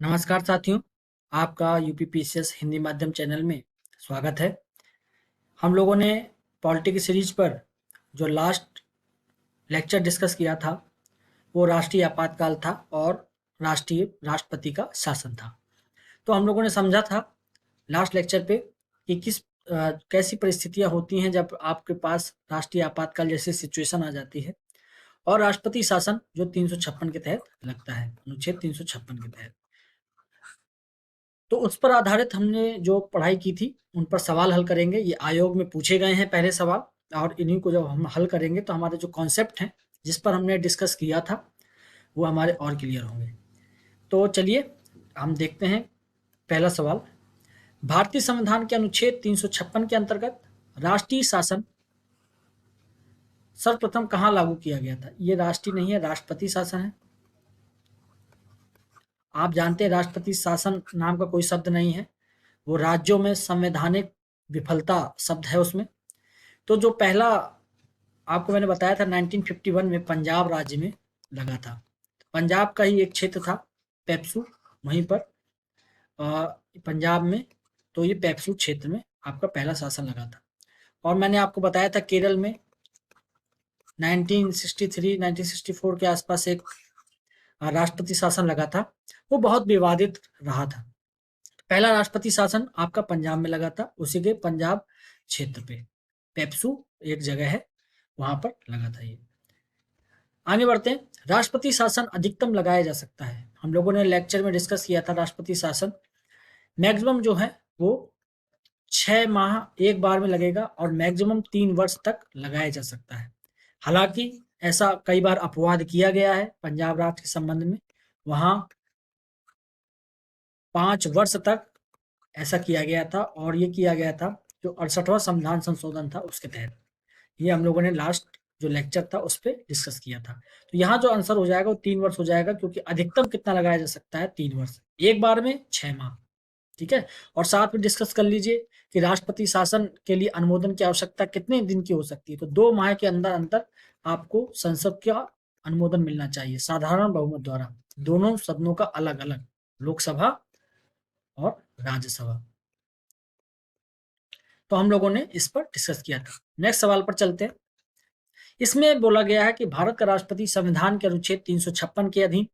नमस्कार साथियों, आपका यूपीपीसीएस हिंदी माध्यम चैनल में स्वागत है। हम लोगों ने पॉलिटी की सीरीज पर जो लास्ट लेक्चर डिस्कस किया था वो राष्ट्रीय आपातकाल था और राष्ट्रीय राष्ट्रपति का शासन था। तो हम लोगों ने समझा था लास्ट लेक्चर पे कि कैसी परिस्थितियां होती हैं जब आपके पास राष्ट्रीय आपातकाल जैसी सिचुएशन आ जाती है और राष्ट्रपति शासन जो 356 के तहत लगता है, अनुच्छेद 356 के तहत। तो उस पर आधारित हमने जो पढ़ाई की थी उन पर सवाल हल करेंगे। ये आयोग में पूछे गए हैं पहले सवाल, और इन्हीं को जब हम हल करेंगे तो हमारे जो कॉन्सेप्ट हैं जिस पर हमने डिस्कस किया था वो हमारे और क्लियर होंगे। तो चलिए हम देखते हैं पहला सवाल। भारतीय संविधान के अनुच्छेद 356 के अंतर्गत राष्ट्रीय शासन सर्वप्रथम कहाँ लागू किया गया था? ये राष्ट्रीय नहीं है, राष्ट्रपति शासन है। आप जानते हैं राष्ट्रपति शासन नाम का कोई शब्द नहीं है, वो राज्यों में संवैधानिक विफलता शब्द है उसमें। तो जो पहला आपको मैंने बताया था 1951 में पंजाब राज्य में लगा था। पंजाब का ही एक क्षेत्र था पेप्सू, वहीं पर पंजाब में, तो ये पेप्सू क्षेत्र में आपका पहला शासन लगा था। और मैंने आपको बताया था केरल में 1963-1964 के आसपास एक राष्ट्रपति शासन लगा था, वो बहुत विवादित रहा था। पहला राष्ट्रपति शासन आपका पंजाब में लगा था, उसी के पंजाब क्षेत्र पे पेप्सू एक जगह है, वहां पर लगा था ये। आगे बढ़ते हैं। राष्ट्रपति शासन अधिकतम लगाया जा सकता है। हम लोगों ने लेक्चर में डिस्कस किया था राष्ट्रपति शासन मैक्सिमम जो है वो 6 माह एक बार में लगेगा और मैक्सिमम 3 वर्ष तक लगाया जा सकता है। हालांकि ऐसा कई बार अपवाद किया गया है पंजाब राज्य के संबंध में, वहां 5 वर्ष तक ऐसा किया गया था और ये किया गया था जो 68वां संविधान संशोधन था उसके तहत। ये हम लोगों ने लास्ट जो लेक्चर था उस पर डिस्कस किया था। तो यहाँ जो आंसर हो जाएगा वो 3 वर्ष हो जाएगा, क्योंकि अधिकतम कितना लगाया जा सकता है? 3 वर्ष, एक बार में 6 माह। ठीक है। और साथ में डिस्कस कर लीजिए कि राष्ट्रपति शासन के लिए अनुमोदन की आवश्यकता कितने दिन की हो सकती है। तो 2 माह के अंदर अंदर आपको संसद का अनुमोदन मिलना चाहिए साधारण बहुमत द्वारा, दोनों सदनों का अलग अलग, लोकसभा और राज्यसभा। तो हम लोगों ने इस पर डिस्कस किया था। नेक्स्ट सवाल पर चलते हैं। इसमें बोला गया है कि भारत का राष्ट्रपति संविधान के अनुच्छेद 356 के अधीन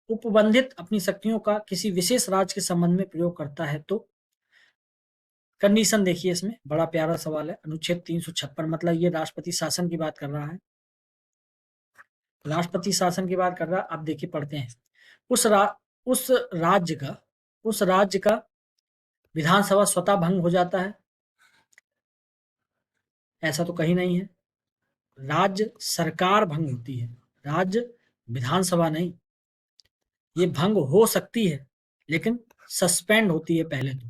उपबंधित अपनी शक्तियों का किसी विशेष राज्य के संबंध में प्रयोग करता है तो? कंडीशन देखिए, इसमें बड़ा प्यारा सवाल है। अनुच्छेद 356 मतलब ये राष्ट्रपति शासन की बात कर रहा है, राष्ट्रपति शासन की बात कर रहा है। अब देखिए पढ़ते हैं। उस राज्य का विधानसभा स्वतः भंग हो जाता है? ऐसा तो कहीं नहीं है। राज्य सरकार भंग होती है, राज्य विधानसभा नहीं। ये भंग हो सकती है लेकिन सस्पेंड होती है, पहले तो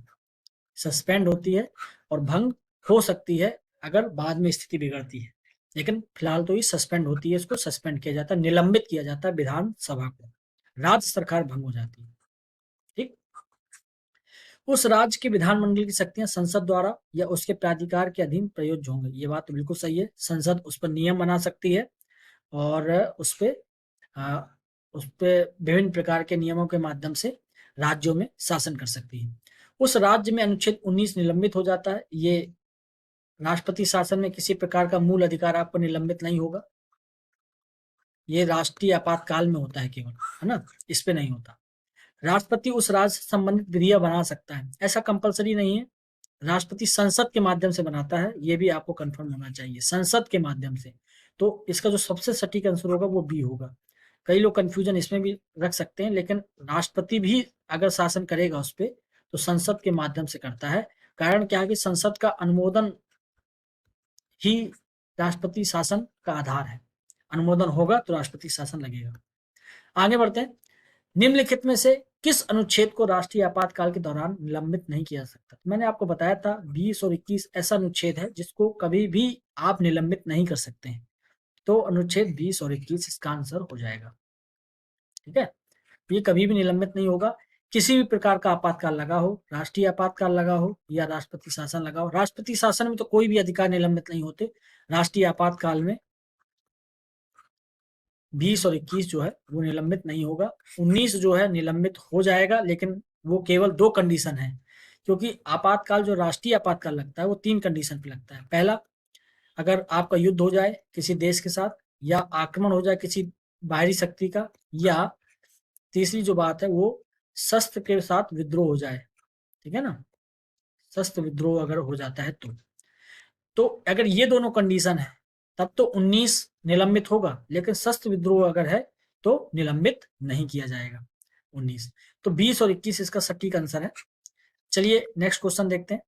सस्पेंड होती है और भंग हो सकती है अगर बाद में स्थिति बिगड़ती है, लेकिन फिलहाल तो ये सस्पेंड होती है। इसको सस्पेंड किया जाता है, निलंबित किया जाता है विधानसभा को, राज्य सरकार भंग हो जाती है। ठीक। उस राज्य के विधानमंडल की शक्तियां संसद द्वारा या उसके प्राधिकार के अधीन प्रयोज्य होंगे। ये बात तो बिल्कुल सही है, संसद उस पर नियम बना सकती है और उस पे विभिन्न प्रकार के नियमों के माध्यम से राज्यों में शासन कर सकती है। उस राज्य में अनुच्छेद 19 निलंबित हो जाता है। ये राष्ट्रपति शासन में किसी प्रकार का मूल अधिकार आपको निलंबित नहीं होगा, ये राष्ट्रीय आपातकाल में होता है केवल, है ना, इस पे नहीं होता। राष्ट्रपति उस राज्य से संबंधित विधियां बना सकता है, ऐसा कंपलसरी नहीं है। राष्ट्रपति संसद के माध्यम से बनाता है, ये भी आपको कंफर्म होना चाहिए, संसद के माध्यम से। तो इसका जो सबसे सटीक आंसर होगा वो बी होगा। कई लोग कंफ्यूजन इसमें भी रख सकते हैं, लेकिन राष्ट्रपति भी अगर शासन करेगा उस पर तो संसद के माध्यम से करता है। कारण क्या है कि संसद का अनुमोदन ही राष्ट्रपति शासन का आधार है। अनुमोदन होगा तो राष्ट्रपति शासन लगेगा। आगे बढ़ते हैं। निम्नलिखित में से किस अनुच्छेद को राष्ट्रीय आपातकाल के दौरान निलंबित नहीं किया जा सकता? मैंने आपको बताया था 20 और 21 ऐसा अनुच्छेद है जिसको कभी भी आप निलंबित नहीं कर सकते हैं। तो अनुच्छेद 20 और 21 इसका आंसर हो जाएगा। ठीक है, ये कभी भी निलंबित नहीं होगा। किसी भी प्रकार का आपातकाल लगा हो, राष्ट्रीय आपातकाल लगा हो या राष्ट्रपति शासन लगा हो, राष्ट्रपति शासन में तो कोई भी अधिकार निलंबित नहीं होते, राष्ट्रीय आपातकाल में 20 और 21 जो है वो निलंबित नहीं होगा। 19 जो है निलंबित हो जाएगा, लेकिन वो केवल 2 कंडीशन है, क्योंकि आपातकाल जो राष्ट्रीय आपातकाल लगता है वो 3 कंडीशन पे लगता है। पहला, अगर आपका युद्ध हो जाए किसी देश के साथ, या आक्रमण हो जाए किसी बाहरी शक्ति का, या तीसरी जो बात है वो शस्त्र के साथ विद्रोह हो जाए, ठीक है ना, शस्त्र विद्रोह अगर हो जाता है तो अगर ये दोनों कंडीशन है तब तो 19 निलंबित होगा, लेकिन शस्त्र विद्रोह अगर है तो निलंबित नहीं किया जाएगा 19। तो 20 और 21 इसका सटीक आंसर है। चलिए नेक्स्ट क्वेश्चन देखते हैं।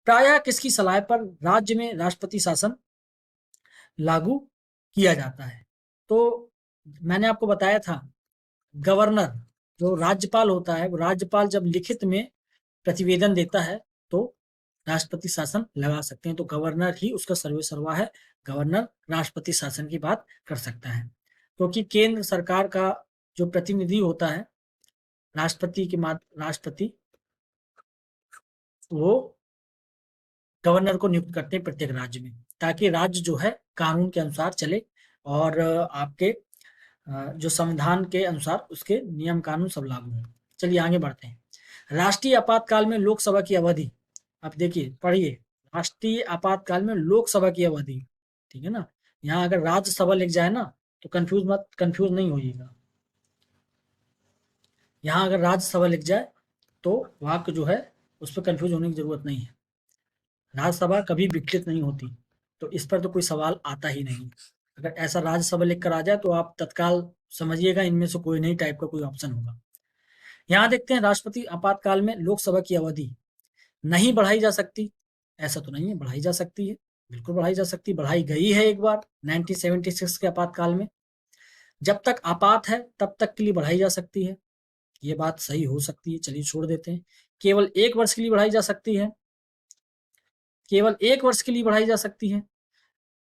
प्रायः किसकी सलाह पर राज्य में राष्ट्रपति शासन लागू किया जाता है? तो मैंने आपको बताया था, गवर्नर जो राज्यपाल होता है, वो राज्यपाल जब लिखित में प्रतिवेदन देता है तो राष्ट्रपति शासन लगा सकते हैं। तो गवर्नर ही उसका सर्वे सर्वा है, गवर्नर राष्ट्रपति शासन की बात कर सकता है, क्योंकि केंद्र सरकार का जो प्रतिनिधि होता है राष्ट्रपति वो गवर्नर को नियुक्त करते हैं प्रत्येक राज्य में, ताकि राज्य जो है कानून के अनुसार चले और आपके जो संविधान के अनुसार उसके नियम कानून सब लागू हों। चलिए आगे बढ़ते हैं। राष्ट्रीय आपातकाल में लोकसभा की अवधि, आप देखिए पढ़िए, राष्ट्रीय आपातकाल में लोकसभा की अवधि, ठीक है ना, यहाँ अगर राज्यसभा लिख जाए ना तो कंफ्यूज नहीं होइएगा। यहाँ अगर राज्यसभा लिख जाए तो वाक्य जो है उस पर कंफ्यूज होने की जरूरत नहीं है। राज्यसभा कभी विकसित नहीं होती, तो इस पर तो कोई सवाल आता ही नहीं। अगर ऐसा राज्यसभा लिख कर आ जाए तो आप तत्काल समझिएगा इनमें से कोई नहीं टाइप का कोई ऑप्शन होगा। यहाँ देखते हैं, राष्ट्रपति आपातकाल में लोकसभा की अवधि नहीं बढ़ाई जा सकती, ऐसा तो नहीं है, बढ़ाई जा सकती है, बिल्कुल बढ़ाई जा सकती है, बढ़ाई गई है एक बार 1976 के आपातकाल में। जब तक आपात है तब तक के लिए बढ़ाई जा सकती है, ये बात सही हो सकती है, चलिए छोड़ देते हैं। केवल 1 वर्ष के लिए बढ़ाई जा सकती है, केवल 1 वर्ष के लिए बढ़ाई जा सकती है,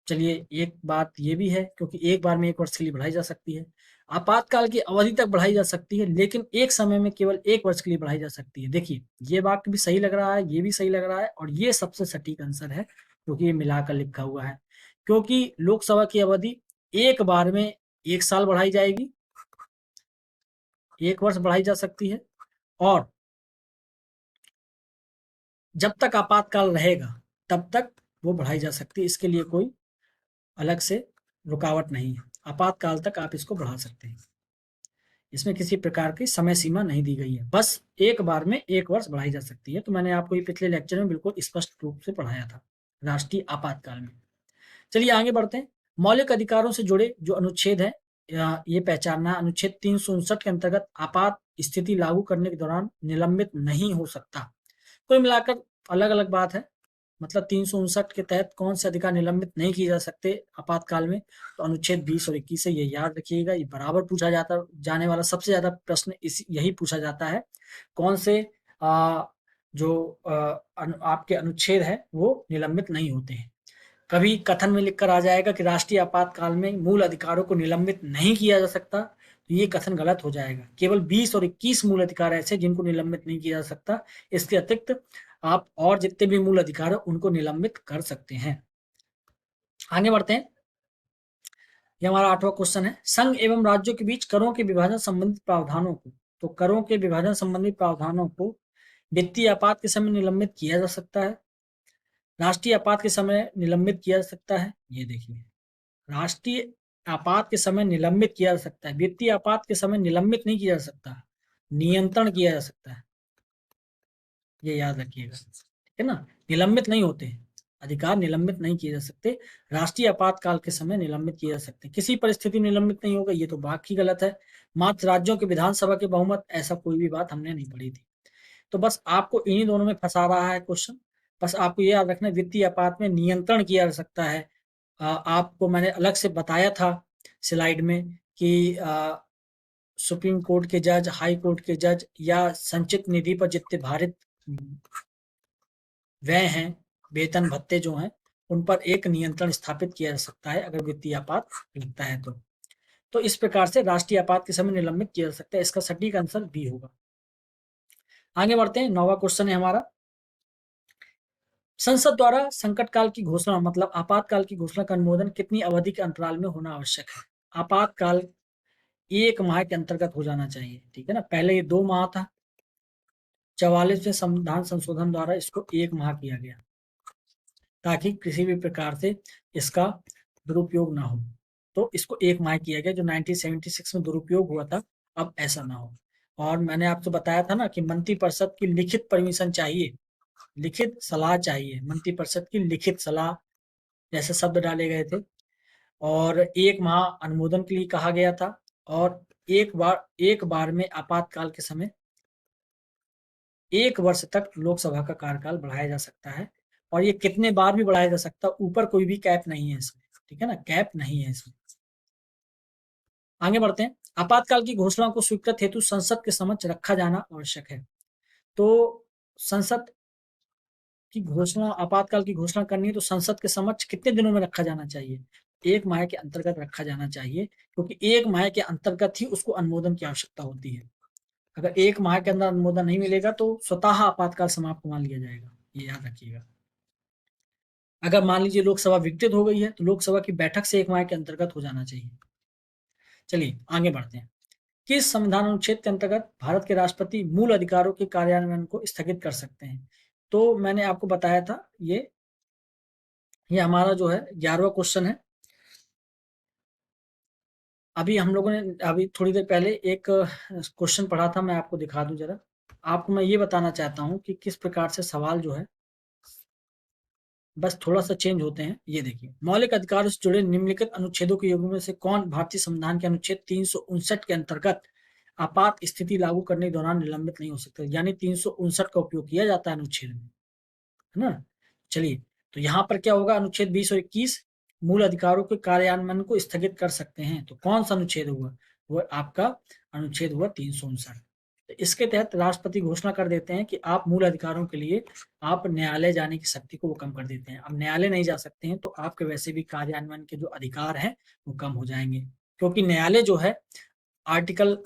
चलिए एक बात ये भी है, क्योंकि एक बार में 1 वर्ष के लिए बढ़ाई जा सकती है। आपातकाल की अवधि तक बढ़ाई जा सकती है, लेकिन एक समय में केवल 1 वर्ष के लिए बढ़ाई जा सकती है। देखिए ये वाक्य भी सही लग रहा है, ये भी सही लग रहा है, और ये सबसे सटीक आंसर है, क्योंकि ये मिलाकर लिखा हुआ है। क्योंकि लोकसभा की अवधि एक बार में 1 साल बढ़ाई जाएगी, 1 वर्ष बढ़ाई जा सकती है, और जब तक आपातकाल रहेगा तब तक वो बढ़ाई जा सकती है। इसके लिए कोई अलग से रुकावट नहीं है, आपातकाल तक आप इसको बढ़ा सकते हैं। इसमें किसी प्रकार की समय सीमा नहीं दी गई है, बस एक बार में 1 वर्ष बढ़ाई जा सकती है। तो मैंने आपको ये पिछले लेक्चर में बिल्कुल स्पष्ट रूप से पढ़ाया था राष्ट्रीय आपातकाल में। चलिए आगे बढ़ते हैं। मौलिक अधिकारों से जुड़े जो अनुच्छेद है, ये पहचानना, अनुच्छेद 359 के अंतर्गत आपात स्थिति लागू करने के दौरान निलंबित नहीं हो सकता। कुल मिलाकर अलग अलग बात है, मतलब 359 के तहत कौन से अधिकार निलंबित नहीं किए जा सकते आपातकाल में, तो अनुच्छेद 20 और 21 से, ये याद रखिएगा, ये बराबर पूछा जाता जाने वाला सबसे ज्यादा प्रश्न इस यही पूछा जाता है, कौन से जो आपके अनुच्छेद है वो निलंबित नहीं होते हैं। कभी कथन में लिखकर आ जाएगा कि राष्ट्रीय आपातकाल में मूल अधिकारों को निलंबित नहीं किया जा सकता, तो ये कथन गलत हो जाएगा। केवल 20 और 21 मूल अधिकार ऐसे जिनको निलंबित नहीं किया जा सकता, इसके अतिरिक्त आप और जितने भी मूल अधिकार है उनको निलंबित कर सकते हैं। आगे बढ़ते हैं, ये हमारा 8वां क्वेश्चन है। संघ एवं राज्यों के बीच करों के विभाजन संबंधित प्रावधानों को, तो करों के विभाजन संबंधी प्रावधानों को वित्तीय आपात के समय निलंबित किया जा सकता है, राष्ट्रीय आपात के समय निलंबित किया जा सकता है। ये देखिए, राष्ट्रीय आपात के समय निलंबित किया जा सकता है, वित्तीय आपात के समय निलंबित नहीं किया जा सकता, नियंत्रण किया जा सकता है, ये याद रखिएगा, ठीक है ना, निलंबित नहीं होते हैं, अधिकार निलंबित नहीं किए जा सकते, राष्ट्रीय आपातकाल के समय निलंबित किए जा सकते हैं, किसी परिस्थिति में निलंबित नहीं होगा, ये तो बाकी गलत है। मात्र राज्यों के विधानसभा के बहुमत, ऐसा कोई भी बात हमने नहीं पढ़ी थी। तो बस आपको इन्हीं दोनों में फंसा रहा है क्वेश्चन। बस आपको ये याद रखना, वित्तीय आपात में नियंत्रण किया जा सकता है। आपको मैंने अलग से बताया था स्लाइड में कि सुप्रीम कोर्ट के जज, हाई कोर्ट के जज, या संचित निधि पर जितने भारित व्यय हैं, वेतन भत्ते जो हैं, उन पर एक नियंत्रण स्थापित किया जा सकता है अगर वित्तीय आपात लगता है तो इस प्रकार से राष्ट्रीय आपात के समय निलंबित किया जा सकता है। इसका सटीक आंसर बी होगा। आगे बढ़ते हैं, 9वां क्वेश्चन है हमारा। संसद द्वारा संकट काल की घोषणा, मतलब आपातकाल की घोषणा का अनुमोदन कितनी अवधि के अंतराल में होना आवश्यक है? आपातकाल 1 माह के अंतर्गत हो जाना चाहिए, ठीक है ना। पहले ये 2 माह था, 44वें संविधान संशोधन द्वारा इसको 1 माह किया गया, ताकि किसी भी प्रकार से इसका दुरुपयोग ना हो। तो इसको 1 माह किया गया, जो 1976 में दुरुपयोग हुआ था, अब ऐसा ना हो। और मैंने आपको बताया था ना कि मंत्रिपरिषद की लिखित परमिशन चाहिए, लिखित सलाह चाहिए, मंत्रिपरिषद की लिखित सलाह जैसे शब्द डाले गए थे। और 1 माह अनुमोदन के लिए कहा गया था, और एक बार में आपातकाल के समय 1 वर्ष तक लोकसभा का कार्यकाल बढ़ाया जा सकता है। और ये कितने बार भी बढ़ाया जा सकता है, ऊपर कोई भी कैप नहीं है इसमें, ठीक है ना, कैप नहीं है इसमें। आगे बढ़ते हैं। आपातकाल की घोषणा को स्वीकृत हेतु संसद के समक्ष रखा जाना आवश्यक है। तो संसद की घोषणा, आपातकाल की घोषणा करनी है तो संसद के समक्ष कितने दिनों में रखा जाना चाहिए? 1 माह के अंतर्गत रखा जाना चाहिए, क्योंकि 1 माह के अंतर्गत ही उसको अनुमोदन की आवश्यकता होती है। अगर 1 माह के अंदर अनुमोदन नहीं मिलेगा तो स्वतः आपातकाल समाप्त मान लिया जाएगा, ये याद रखिएगा। अगर मान लीजिए लोकसभा विघटित हो गई है तो लोकसभा की बैठक से 1 माह के अंतर्गत हो जाना चाहिए। चलिए आगे बढ़ते हैं। किस संविधान अनुच्छेद के अंतर्गत भारत के राष्ट्रपति मूल अधिकारों के कार्यान्वयन को स्थगित कर सकते हैं? तो मैंने आपको बताया था, ये हमारा जो है 11वां क्वेश्चन है। अभी हम लोगों ने अभी थोड़ी देर पहले एक क्वेश्चन पढ़ा था, मैं आपको दिखा दूं जरा। आपको मैं ये बताना चाहता हूं कि किस प्रकार से सवाल जो है बस थोड़ा सा चेंज होते हैं। ये देखिए, मौलिक अधिकारों से जुड़े निम्नलिखित अनुच्छेदों के युग्म में से कौन भारतीय संविधान के अनुच्छेद 359 के अंतर्गत आपात स्थिति लागू करने के दौरान निलंबित नहीं हो सकता? यानी 359 का उपयोग किया जाता है अनुच्छेद में, है ना। चलिए, तो यहाँ पर क्या होगा, अनुच्छेद 20 और 21 मूल अधिकारों के कार्यान्वयन को स्थगित कर सकते हैं। तो कौन सा अनुच्छेद हुआ? वो आपका अनुच्छेद हुआ 359। तो इसके तहत राष्ट्रपति घोषणा कर देते हैं कि आप मूल अधिकारों के लिए आप न्यायालय जाने की शक्ति को वो कम कर देते हैं। अब न्यायालय नहीं जा सकते हैं तो आपके वैसे भी कार्यान्वयन के जो अधिकार हैं वो कम हो जाएंगे, क्योंकि न्यायालय जो है आर्टिकल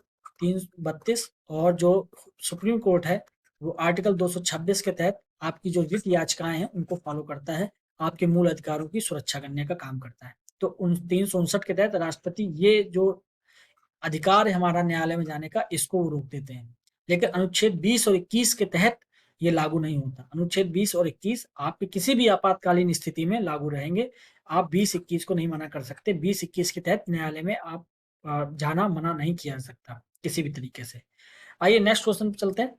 332 और जो सुप्रीम कोर्ट है वो आर्टिकल 226 के तहत आपकी जो रिट याचिकाएं हैं उनको फॉलो करता है, आपके मूल अधिकारों की सुरक्षा करने का काम करता है। तो उन 359 के तहत राष्ट्रपति ये जो अधिकार है हमारा न्यायालय में जाने का, इसको वो रोक देते हैं। लेकिन अनुच्छेद 20 और 21 के तहत ये लागू नहीं होता। अनुच्छेद 20 और 21 आपकी किसी भी आपातकालीन स्थिति में लागू रहेंगे। आप 20-21 को नहीं मना कर सकते। 20-21 के तहत न्यायालय में आप जाना मना नहीं किया जा सकता किसी भी तरीके से। आइए नेक्स्ट क्वेश्चन पे चलते हैं।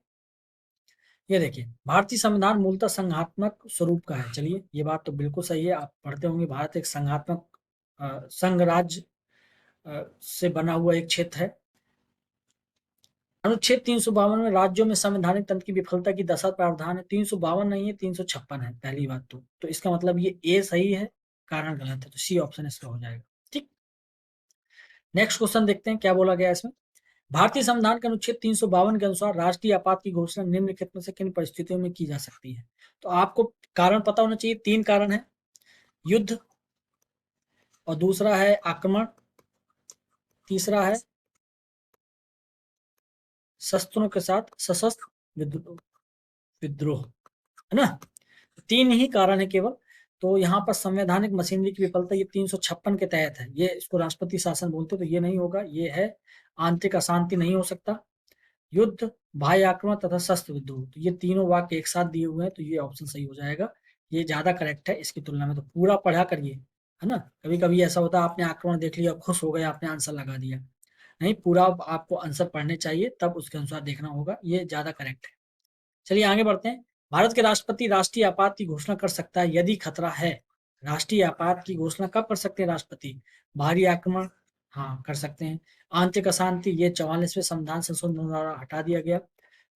ये देखिए, भारतीय संविधान मूलतः संघात्मक स्वरूप का है। चलिए, ये बात तो बिल्कुल सही है, आप पढ़ते होंगे भारत एक संघात्मक संघ राज्य से बना हुआ एक क्षेत्र है। अनुच्छेद 352 में राज्यों में संवैधानिक तंत्र की विफलता की दशा प्रावधान है। 352 नहीं है, 356 है। पहली बात तो इसका मतलब ये ए सही है, कारण गलत है, तो सी ऑप्शन इसका हो जाएगा। ठीक, नेक्स्ट क्वेश्चन देखते हैं क्या बोला गया इसमें। भारतीय संविधान के अनुच्छेद 352 के अनुसार राष्ट्रीय आपात की घोषणा निम्नलिखित में से किन परिस्थितियों में की जा सकती है? तो आपको कारण पता होना चाहिए। 3 कारण है, युद्ध, और दूसरा है आक्रमण, तीसरा है शस्त्रों के साथ सशस्त्र विद्रोह, है ना। 3 ही कारण है केवल। तो यहाँ पर संवैधानिक मशीनरी की विफलता, ये 356 के तहत है। ये इसको राष्ट्रपति शासन बोलते, तो ये नहीं होगा। ये है आंतरिक अशांति नहीं हो सकता, युद्ध, बाह्य आक्रमण तथा शस्त्र विद्रोह। तो ये तीनों वाक्य एक साथ दिए हुए हैं, तो ये ऑप्शन सही हो जाएगा। ये ज्यादा करेक्ट है इसकी तुलना में। तो पूरा पढ़ा करिए, है ना। कभी कभी ऐसा होता है आपने आक्रमण देख लिया, खुश हो गए, आपने आंसर लगा दिया। नहीं, पूरा आपको आंसर पढ़ने चाहिए, तब उसके अनुसार देखना होगा। ये ज्यादा करेक्ट है। चलिए आगे बढ़ते हैं। भारत के राष्ट्रपति राष्ट्रीय आपात की घोषणा कर सकता है यदि खतरा है। राष्ट्रीय आपात की घोषणा कब कर सकते हैं राष्ट्रपति? भारी आक्रमण, हाँ कर सकते हैं। आंतरिक अशांति, ये 44वें संविधान संशोधन द्वारा हटा दिया गया।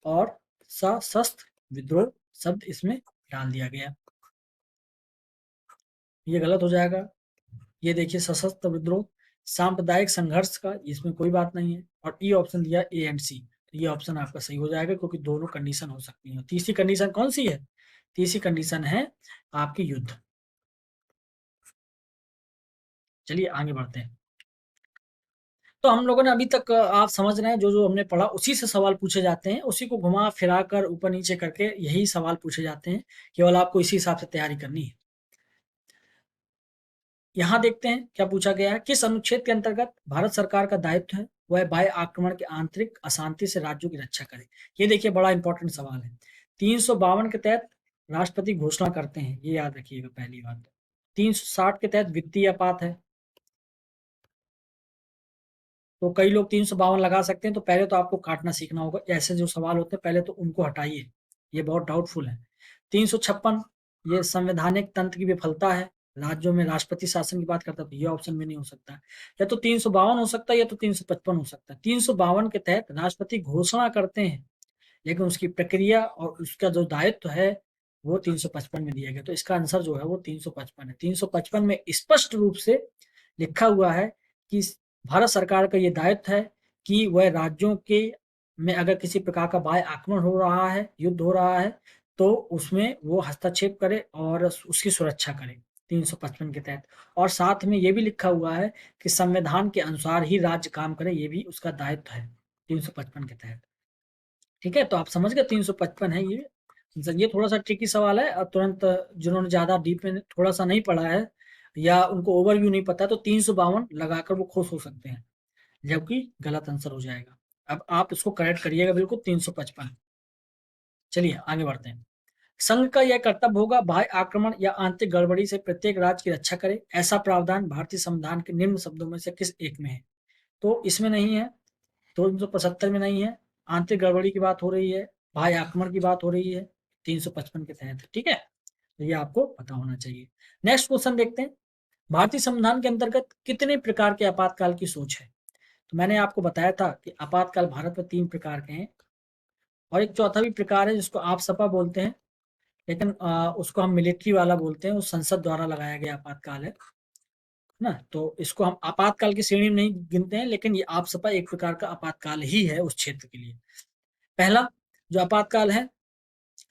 और सशस्त्र विद्रोह शब्द इसमें डाल दिया गया, ये गलत हो जाएगा। ये देखिए, सशस्त्र विद्रोह, सांप्रदायिक संघर्ष का, इसमें कोई बात नहीं है। और ई ऑप्शन दिया ए एंड सी, तो ये ऑप्शन आपका सही हो जाएगा, क्योंकि दोनों कंडीशन हो सकती है। तीसरी कंडीशन कौन सी है? तीसरी कंडीशन है आपकी युद्ध। चलिए आगे बढ़ते हैं। तो हम लोगों ने अभी तक आप समझ रहे हैं, जो जो हमने पढ़ा उसी से सवाल पूछे जाते हैं, उसी को घुमा फिरा कर ऊपर नीचे करके यही सवाल पूछे जाते हैं। केवल आपको इसी हिसाब से तैयारी करनी है। यहाँ देखते हैं क्या पूछा गया है, किस अनुच्छेद के अंतर्गत भारत सरकार का दायित्व है वह बाह्य आक्रमण के आंतरिक अशांति से राज्यों की रक्षा करे। ये देखिए बड़ा इंपॉर्टेंट सवाल है। 352 के तहत राष्ट्रपति घोषणा करते हैं, ये याद रखिएगा पहली बात। 360 के तहत वित्तीय आपात है, तो कई लोग 352 लगा सकते हैं, तो पहले तो आपको काटना सीखना होगा। ऐसे जो सवाल होते हैं पहले तो उनको हटाइए, ये बहुत डाउटफुल है। 356 ये संवैधानिक तंत्र की विफलता है, राज्यों में राष्ट्रपति शासन की बात करता है, तो ये ऑप्शन में नहीं हो सकता है। या तो 352 हो सकता है या तो 355 हो सकता है। 352 के तहत राष्ट्रपति घोषणा करते हैं, लेकिन उसकी प्रक्रिया और उसका जो दायित्व है वो 355 में दिया गया, तो इसका आंसर जो है वो 355 है। 355 में स्पष्ट रूप से लिखा हुआ है कि भारत सरकार का ये दायित्व है कि वह राज्यों के में अगर किसी प्रकार का बाह्य आक्रमण हो रहा है, युद्ध हो रहा है, तो उसमें वो हस्तक्षेप करे और उसकी सुरक्षा करे 355 के तहत। और साथ में ये भी लिखा हुआ है कि संविधान के अनुसार ही राज्य काम करे, ये भी उसका दायित्व है 355 के तहत। ठीक है, तो आप समझ गए 355 है ये। ये थोड़ा सा ट्रिकी सवाल है और तुरंत जिन्होंने ज्यादा डीप में थोड़ा सा नहीं पढ़ा है या उनको ओवरव्यू नहीं पता, तो 352 लगाकर वो खुश हो सकते हैं, जबकि गलत आंसर हो जाएगा। अब आप इसको करेक्ट करिएगा बिल्कुल 355। चलिए आगे बढ़ते हैं। संघ का यह कर्तव्य होगा बाह्य आक्रमण या आंतरिक गड़बड़ी से प्रत्येक राज्य की रक्षा करे, ऐसा प्रावधान भारतीय संविधान के निम्न शब्दों में से किस एक में है? तो इसमें नहीं है, 275 में नहीं है, आंतरिक गड़बड़ी की बात हो रही है, बाह्य आक्रमण की बात हो रही है 355 के तहत। ठीक है, तो ये आपको पता होना चाहिए। नेक्स्ट क्वेश्चन देखते हैं, भारतीय संविधान के अंतर्गत कितने प्रकार के आपातकाल की सोच है? तो मैंने आपको बताया था कि आपातकाल भारत में 3 प्रकार के हैं, और एक चौथा भी प्रकार है जिसको आप सपा बोलते हैं, लेकिन उसको हम मिलिट्री वाला बोलते हैं, वो संसद द्वारा लगाया गया आपातकाल है ना। तो इसको हम आपातकाल की श्रेणी में नहीं गिनते हैं, लेकिन ये आप सपा एक प्रकार का आपातकाल ही है उस क्षेत्र के लिए। पहला जो आपातकाल है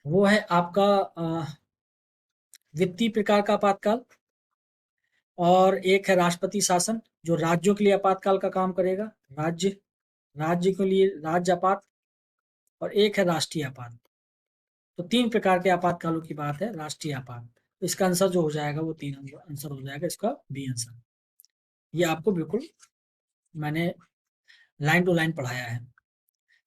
वो है आपका वित्तीय प्रकार का आपातकाल, और एक है राष्ट्रपति शासन जो राज्यों के लिए आपातकाल का काम करेगा, राज्य राज्य के लिए राज्य आपात, और एक है राष्ट्रीय आपात। तो 3 प्रकार के आपातकालों की बात है। राष्ट्रीय आपात, तो इसका आंसर जो हो जाएगा वो 3 आंसर हो जाएगा, इसका बी आंसर। ये आपको बिल्कुल मैंने लाइन टू लाइन पढ़ाया है।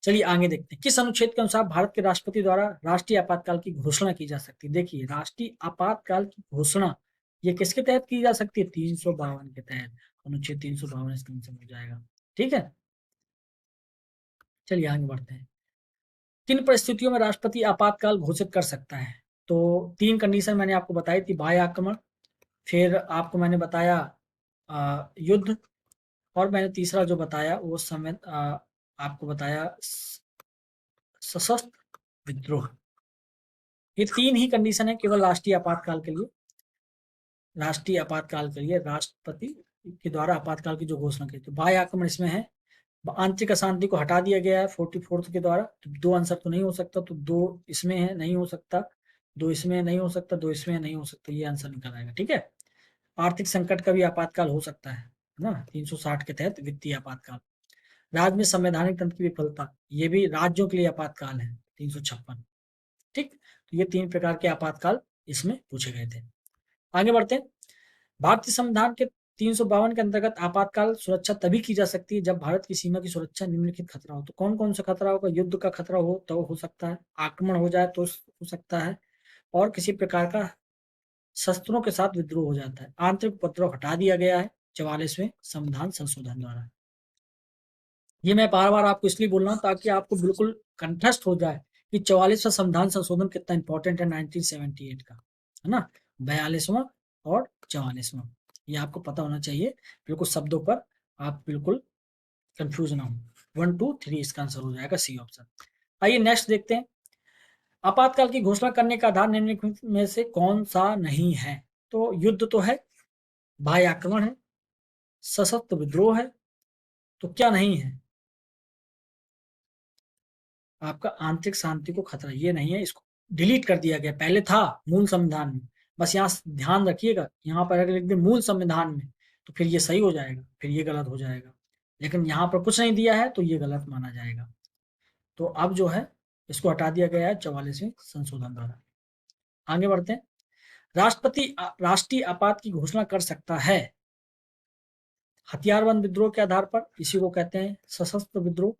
चलिए आगे देखते हैं, किस अनुच्छेद के अनुसार भारत के राष्ट्रपति द्वारा राष्ट्रीय आपातकाल की घोषणा की जा सकती है? देखिए राष्ट्रीय आपातकाल की घोषणा ये किसके तहत की जा सकती है? 352 के तहत, अनुच्छेद 352 इसका आंसर हो जाएगा। ठीक है, चलिए आगे बढ़ते हैं। किन परिस्थितियों में राष्ट्रपति आपातकाल घोषित कर सकता है? तो 3 कंडीशन मैंने आपको बताई थी, बाह्य आक्रमण, फिर आपको मैंने बताया युद्ध, और मैंने तीसरा जो बताया वो समय आपको बताया सशस्त्र विद्रोह। ये 3 ही कंडीशन है केवल राष्ट्रीय आपातकाल के लिए। राष्ट्रीय आपातकाल के लिए राष्ट्रपति के द्वारा आपातकाल की जो घोषणा की, तो बाह्य आक्रमण इसमें है, आंतरिक अशांति को हटा दिया गया है 44th के द्वारा, तो 2 आंसर तो नहीं हो सकता, तो 2 इसमें है, नहीं हो सकता, 2 इसमें नहीं हो सकता, 2 इसमें नहीं हो सकता, ये आंसर निकल आएगा। ठीक है, आर्थिक संकट का भी आपातकाल हो सकता है ना, 360 के तहत वित्तीय आपातकाल। राज्य में संवैधानिक तंत्र की विफलता, ये भी राज्यों के लिए आपातकाल है 356। ठीक, तो ये 3 प्रकार के आपातकाल इसमें पूछे गए थे। आगे बढ़ते हैं, भारतीय संविधान के 352 के अंतर्गत आपातकाल सुरक्षा तभी की जा सकती है जब भारत की सीमा की सुरक्षा निम्नलिखित खतरा हो। तो कौन कौन सा खतरा होगा? युद्ध का खतरा हो तो हो सकता है, आक्रमण हो जाए तो हो सकता है, और किसी प्रकार का शस्त्रों के साथ विद्रोह हो जाता है। आंतरिक उपद्रव हटा दिया गया है 44वें संविधान संशोधन द्वारा। ये मैं बार बार आपको इसलिए बोल रहा हूँ ताकि आपको बिल्कुल कंठस्थ हो जाए कि 44वां संविधान संशोधन कितना इंपॉर्टेंट है 1978 का, है ना, 42वां और 44वां, ये आपको पता होना चाहिए। बिल्कुल शब्दों पर आप बिल्कुल कंफ्यूज ना हो। 1 2 3 इसका आंसर हो जाएगा सी ऑप्शन। आइए नेक्स्ट देखते हैं, आपातकाल की घोषणा करने का आधार निम्नलिखित में से कौन सा नहीं है? तो युद्ध तो है, बाह्य आक्रमण है, सशस्त्र विद्रोह है, तो क्या नहीं है? आपका आंतरिक शांति को खतरा, ये नहीं है, इसको डिलीट कर दिया गया, पहले था मूल संविधान में। बस यहाँ ध्यान रखिएगा, यहाँ पर अगर लिख दे मूल संविधान में तो फिर ये सही हो जाएगा, फिर ये गलत हो जाएगा, लेकिन यहाँ पर कुछ नहीं दिया है तो ये गलत माना जाएगा। तो अब जो है इसको हटा दिया गया है 44वें संशोधन द्वारा। आगे बढ़ते हैं, राष्ट्रपति राष्ट्रीय आपात की घोषणा कर सकता है हथियारबंद विद्रोह के आधार पर, इसी को कहते हैं सशस्त्र विद्रोह,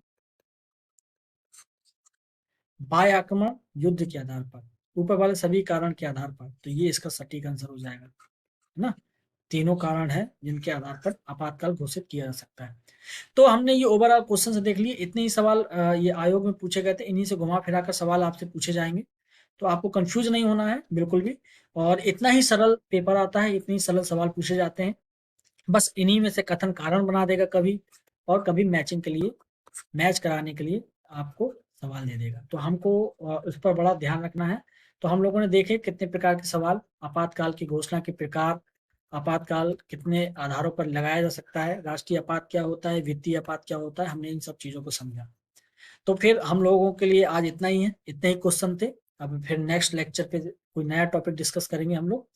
बाह्य आक्रमण, युद्ध के आधार पर, ऊपर वाले सभी कारण के आधार पर। तो ये इसका सटीक आंसर हो जाएगा, है ना। तीनों कारण हैं जिनके आधार पर आपातकाल घोषित किया जा सकता है। तो हमने ये ओवरऑल क्वेश्चन देख लिए, इतने ही सवाल ये आयोग में पूछे गए थे, इन्हीं से घुमा फिरा कर सवाल आपसे पूछे जाएंगे, तो आपको कंफ्यूज नहीं होना है बिल्कुल भी। और इतना ही सरल पेपर आता है, इतने ही सरल सवाल पूछे जाते हैं, बस इन्हीं में से कथन कारण बना देगा कभी, और कभी मैचिंग के लिए, मैच कराने के लिए आपको सवाल दे देगा। तो हमको उस पर बड़ा ध्यान रखना है। तो हम लोगों ने देखे कितने प्रकार के सवाल, आपातकाल की घोषणा के प्रकार, आपातकाल कितने आधारों पर लगाया जा सकता है, राष्ट्रीय आपात क्या होता है, वित्तीय आपात क्या होता है, हमने इन सब चीजों को समझा। तो फिर हम लोगों के लिए आज इतना ही है, इतने ही क्वेश्चन थे। अब फिर नेक्स्ट लेक्चर पे कोई नया टॉपिक डिस्कस करेंगे हम लोग।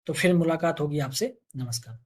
तो फिर मुलाकात होगी आपसे। नमस्कार।